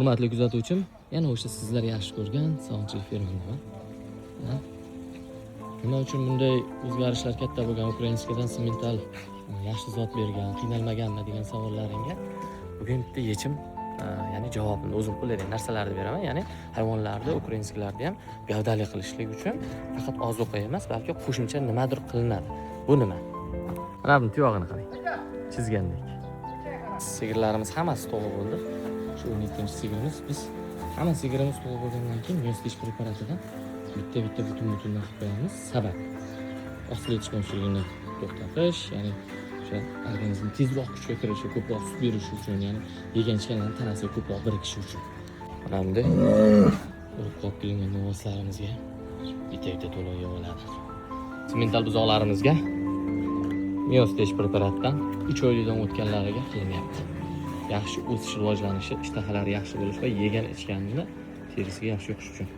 Hurmatli kuzatuvchim, yana o'sha sizlar yaxshi ko'rgan sog'inchli fermerman. Nima uchun bunday o'zgarishlar katta bo'lgan, ukrainskadan semental yaxshi zot bergan, qiynalmaganmi degan savollaringga bugun bitta yechim, ya'ni javobini o'zim qo'llaydigan narsalarni beraman. Ya'ni hayvonlarni, ukrainskalarni ham gavdali qilishlik uchun faqat ozuqa emas, balki qo'shimcha nimadir qilinadi. Bu nima? Mana buni tuyog'ini qarang. Chizgandek. Sigirlarimiz hammasi tug'ib bo'ldi. Shu 12-chi sigirimiz. Biz hamma sigirimiz tug'ib bo'lgandan keyin Miyosdish preparatidan bitta butun qilib qo'yamiz. Sabab osil yetishmovchiligini to'xtatish, ya'ni o'sha organizm tezroq kuchga kirishi, ko'proq sut berishi uchun, ya'ni yegan ichganlarning tanasiga ko'proq birikishi uchun. Mana bunday urib qolib kelingan novoslarimizga bitta to'lov yig'iladi. Semental buzoqlarimizga Miyosdish preparatidan 3 oydan o'tganlariga qilinyapti. Yaxshi o'sish, rivojlanishi, ishtahalari yaxshi bo'lish va yegan ichganini terisiga yaxshi yuqish uchun.